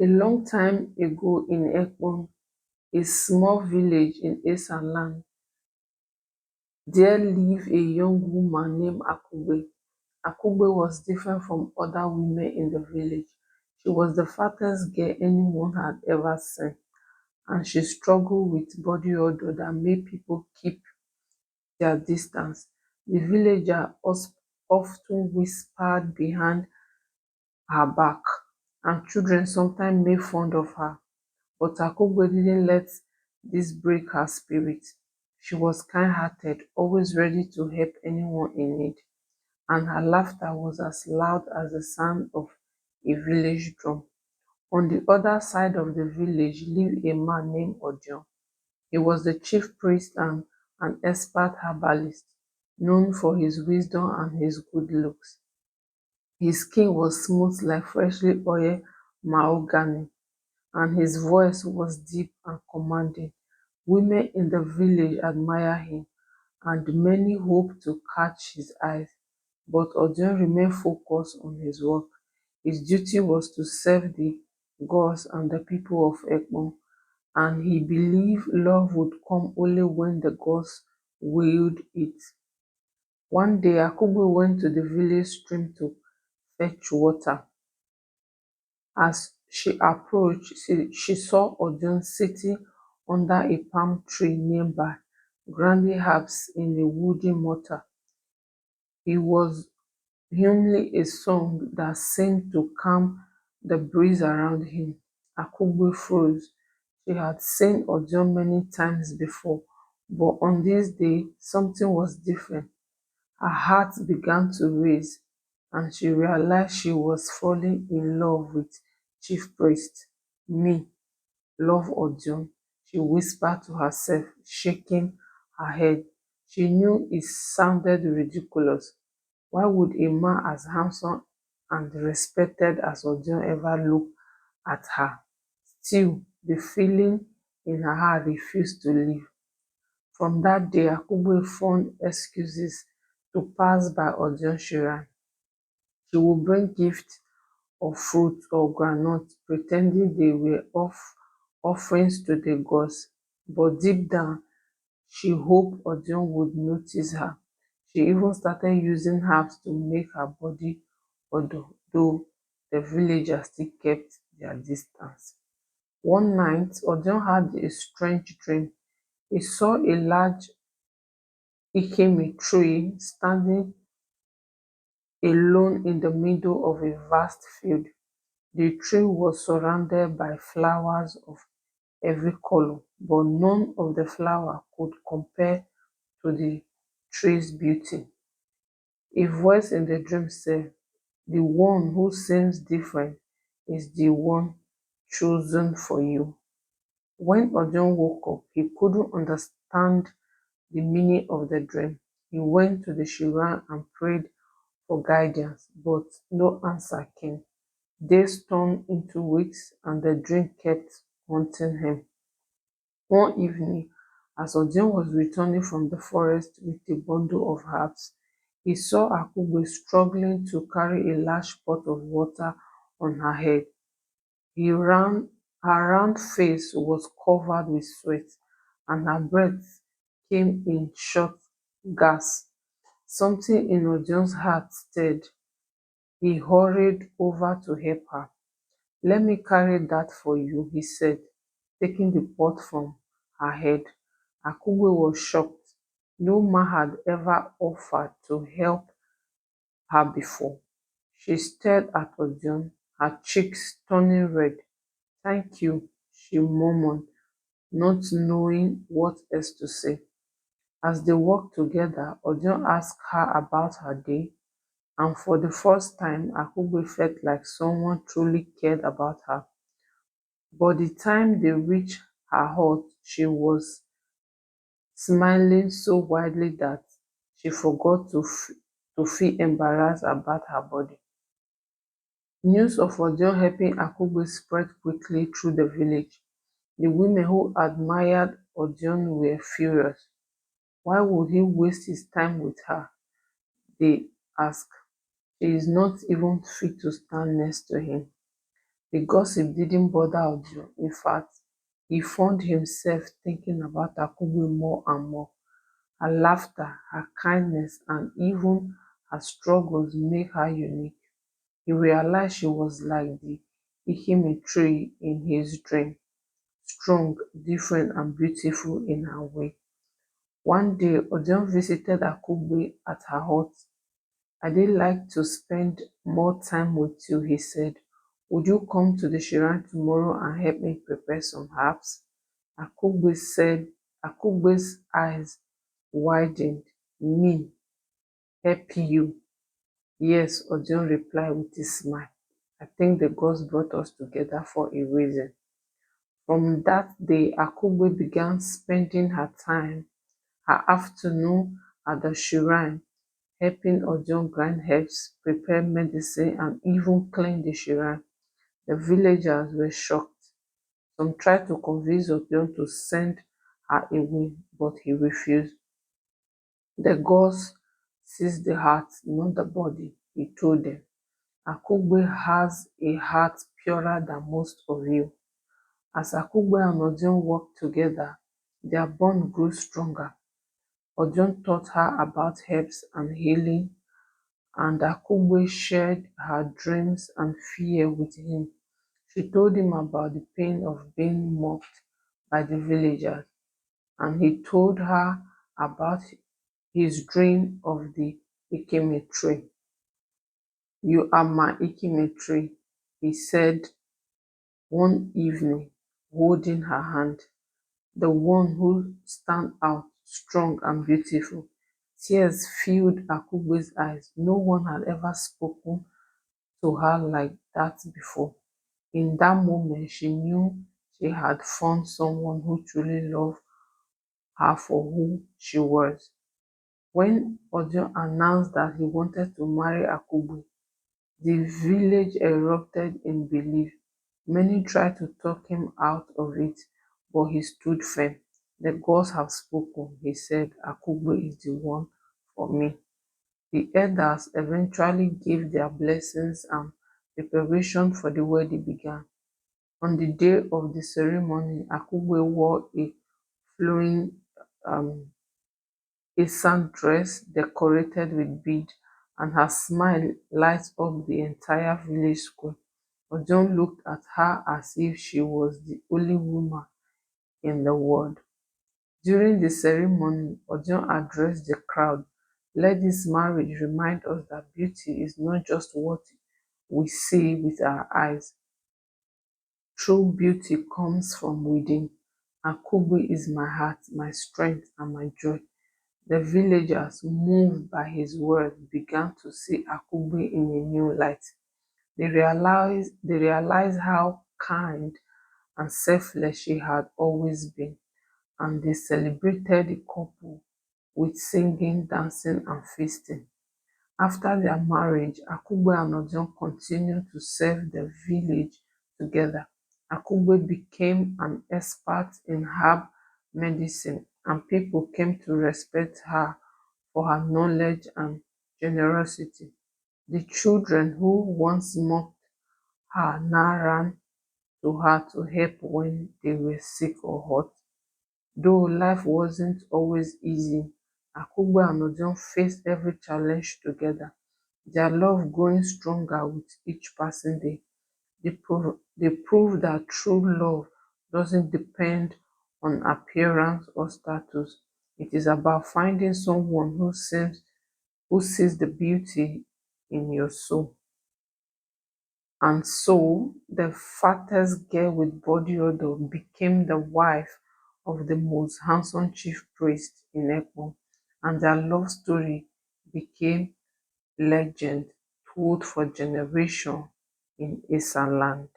A long time ago in Ekpon, a small village in Esan land, there lived a young woman named Akugbe. Akugbe was different from other women in the village. She was the fattest girl anyone had ever seen, and she struggled with body odor that made people keep their distance. The villager often whispered behind her back, and children sometimes made fun of her. But Akugbe didn't let this break her spirit. She was kind-hearted, always ready to help anyone in need, and her laughter was as loud as the sound of a village drum. On the other side of the village lived a man named Odion. He was the chief priest and an expert herbalist, known for his wisdom and his good looks. His skin was smooth like freshly oiled mahogany, and his voice was deep and commanding. Women in the village admired him, and many hoped to catch his eyes. But Odion remained focused on his work. His duty was to serve the gods and the people of Ekpon, and he believed love would come only when the gods willed it. One day, Akugbe went to the village stream to fetch water. As she approached, she saw Odion sitting under a palm tree nearby, grinding herbs in a wooden mortar. He was humming a song that seemed to calm the breeze around him. Akugbe froze. She had seen Odion many times before, but on this day something was different. Her heart began to race, and she realized she was falling in love with Chief Priest. Me, love Odion, she whispered to herself, shaking her head. She knew it sounded ridiculous. Why would a man as handsome and respected as Odion ever look at her? Still, the feeling in her heart refused to leave. From that day, Akugbe found excuses to pass by Odion Shrine. She would bring gifts of fruit or groundnut, pretending they were offerings to the gods. But deep down, she hoped Odion would notice her. She even started using herbs to make her body odor, though the villagers still kept their distance. One night, Odion had a strange dream. He saw a large ikeme tree standing alone in the middle of a vast field. The tree was surrounded by flowers of every color, but none of the flowers could compare to the tree's beauty. A voice in the dream said, "The one who seems different is the one chosen for you." When Odion woke up, he couldn't understand the meaning of the dream. He went to the shrine and prayed for guidance, but no answer came. Days turned into weeks, and the dream kept haunting him. One evening, as Odion was returning from the forest with a bundle of herbs, he saw Akugbe struggling to carry a large pot of water on her head. Her round face was covered with sweat, and her breath came in short gasps. Something in Odion's heart stirred. He hurried over to help her. "Let me carry that for you," he said, taking the pot from her head. Akugbe was shocked. No man had ever offered to help her before. She stared at Odion, her cheeks turning red. "Thank you," she murmured, not knowing what else to say. As they walked together, Odion asked her about her day, and for the first time, Akugbe felt like someone truly cared about her. By the time they reached her hut, she was smiling so widely that she forgot to feel embarrassed about her body. News of Odion helping Akugbe spread quickly through the village. The women who admired Odion were furious. Why would he waste his time with her? They asked. She is not even fit to stand next to him. The gossip didn't bother Odion. In fact, he found himself thinking about Akugbe more and more. Her laughter, her kindness, and even her struggles make her unique. He realized she was like the Ikime tree in his dream, strong, different, and beautiful in her way. One day, Odion visited Akugbe at her hut. "I'd like to spend more time with you," he said. "Would you come to the shrine tomorrow and help me prepare some herbs?" Akugbe's eyes widened. "Me? Help you?" "Yes," Odion replied with a smile. "I think the gods brought us together for a reason." From that day, Akugbe began spending her afternoon at the shrine, helping Odion grind herbs, prepare medicine, and even clean the shrine. The villagers were shocked. Some tried to convince Odion to send her away, but he refused. "The gods sees the heart, not the body," he told them. "Akugbe has a heart purer than most of you." As Akugbe and Odion worked together, their bond grew stronger. Odion taught her about herbs and healing, and Akugbe shared her dreams and fear with him. She told him about the pain of being mocked by the villagers, and he told her about his dream of the Ikeme tree. "You are my Ikeme tree," he said one evening, holding her hand. "The one who stands out strong and beautiful." Tears filled Akugbe's eyes. No one had ever spoken to her like that before. In that moment, she knew she had found someone who truly loved her for who she was. When Odion announced that he wanted to marry Akugbe, the village erupted in belief. Many tried to talk him out of it, but he stood firm. "The gods have spoken," he said. "Akugbe is the one for me." The elders eventually gave their blessings and preparation for the wedding began. On the day of the ceremony, Akugbe wore a flowing um, Esan dress decorated with beads, and her smile lighted up the entire village square. Odion looked at her as if she was the only woman in the world. During the ceremony, Odion addressed the crowd. "Let this marriage remind us that beauty is not just what we see with our eyes. True beauty comes from within. Akugbe is my heart, my strength, and my joy." The villagers, moved by his words, began to see Akugbe in a new light. They realized how kind and selfless she had always been, and they celebrated the couple with singing, dancing, and feasting. After their marriage, Akugbe and Odion continued to serve the village together. Akugbe became an expert in herb medicine, and people came to respect her for her knowledge and generosity. The children who once mocked her now ran to her to help when they were sick or hurt. Though life wasn't always easy, Akugbe and Odion faced every challenge together, their love growing stronger with each passing day. They proved that true love doesn't depend on appearance or status. It is about finding someone who sees the beauty in your soul. And so the fattest girl with body odor became the wife of the most handsome chief priest in Ekpo, and their love story became legend told for generations in Esan land.